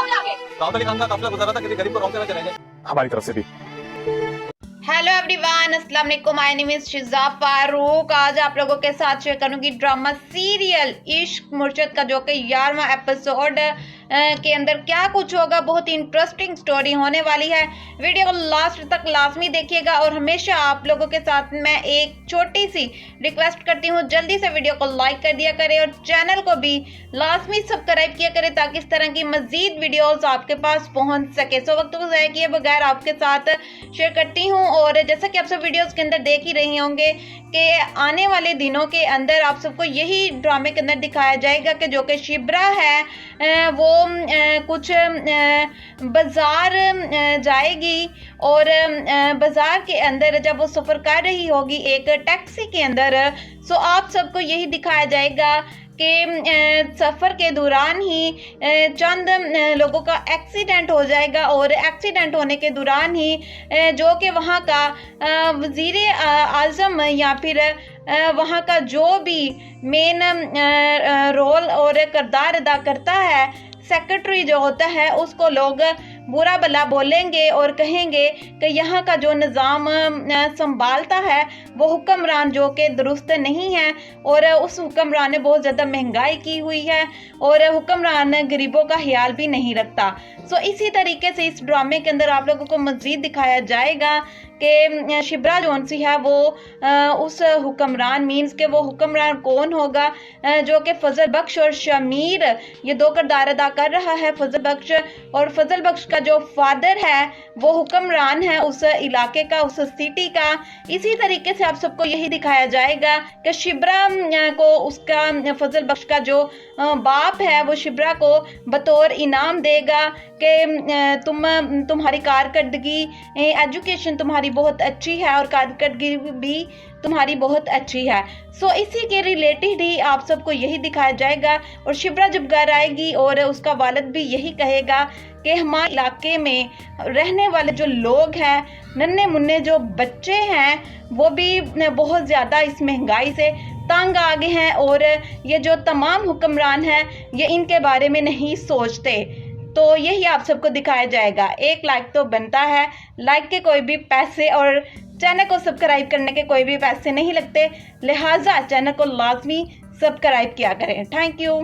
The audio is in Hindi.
राहत अली खान का काफिला गुजारा था, किसी गरीब को रोकते हुए चले गए। हमारी तरफ से भी। हेलो एवरीवन, अस्सलाम वालेकुम। My name is शिजा Farooq. आज आप लोगों के साथ शेयर करूंगी ड्रामा सीरियल इश्क मुर्शद का, जो कि 11वां एपिसोड के अंदर क्या कुछ होगा। बहुत ही इंटरेस्टिंग स्टोरी होने वाली है। वीडियो को लास्ट तक लाजमी देखिएगा। और हमेशा आप लोगों के साथ मैं एक छोटी सी रिक्वेस्ट करती हूँ, जल्दी से वीडियो को लाइक कर दिया करें और चैनल को भी लाजमी सब्सक्राइब किया करें, ताकि इस तरह की मजीद वीडियोस आपके पास पहुंच सके। सो वक्त को ज़ाया किए बगैर आपके साथ शेयर करती हूँ। और जैसा कि आप सब वीडियोस के अंदर देख ही रहे होंगे कि आने वाले दिनों के अंदर आप सबको यही ड्रामे के अंदर दिखाया जाएगा कि जो कि शिब्रा है वो कुछ बाजार जाएगी। और बाजार के अंदर जब वो सफ़र कर रही होगी एक टैक्सी के अंदर, सो आप सबको यही दिखाया जाएगा कि सफ़र के दौरान ही चंद लोगों का एक्सीडेंट हो जाएगा। और एक्सीडेंट होने के दौरान ही जो कि वहाँ का वज़ीर आज़म या फिर वहाँ का जो भी मेन रोल और किरदार अदा करता है, सेक्रेटरी जो होता है, उसको लोग बुरा भला बोलेंगे और कहेंगे कि यहाँ का जो निज़ाम संभालता है वो हुक्मरान जो कि दुरुस्त नहीं है, और उस हुक्मरान ने बहुत ज़्यादा महंगाई की हुई है और हुक्मरान गरीबों का ख्याल भी नहीं रखता। सो इसी तरीके से इस ड्रामे के अंदर आप लोगों को मज़ीद दिखाया जाएगा कि शिब्रा जौन सी है वो उस हुक्मरान मीन्स के वो हुक्मरान कौन होगा, जो कि फजल बख्श और शमीर ये दो किरदार अदा कर रहा है। फजल बख्श, और फजल बख्श का जो फादर है वो हुक्मरान है उस इलाके का, उस सिटी का। इसी तरीके से आप सबको यही दिखाया जाएगा कि शिब्रा को उसका फजल बख्श का जो बाप है वो शिब्रा को बतौर इनाम देगा कि तुम्हारी कारकर्दगी, एजुकेशन तुम्हारी बहुत अच्छी है और कारकर्दगी भी तुम्हारी बहुत अच्छी है। सो इसी के रिलेटेड ही आप सबको यही दिखाया जाएगा। और शिब्रा जब घर आएगी और उसका वालिद भी यही कहेगा कि हमारे इलाके में रहने वाले जो लोग हैं, नन्हे मुन्ने जो बच्चे हैं, वो भी बहुत ज़्यादा इस महंगाई से तंग आ गए हैं और ये जो तमाम हुक्मरान हैं ये इनके बारे में नहीं सोचते। तो यही आप सबको दिखाया जाएगा। एक लाइक तो बनता है, लाइक के कोई भी पैसे और चैनल को सब्सक्राइब करने के कोई भी पैसे नहीं लगते, लिहाजा चैनल को लाजमी सब्सक्राइब किया करें। Thank you.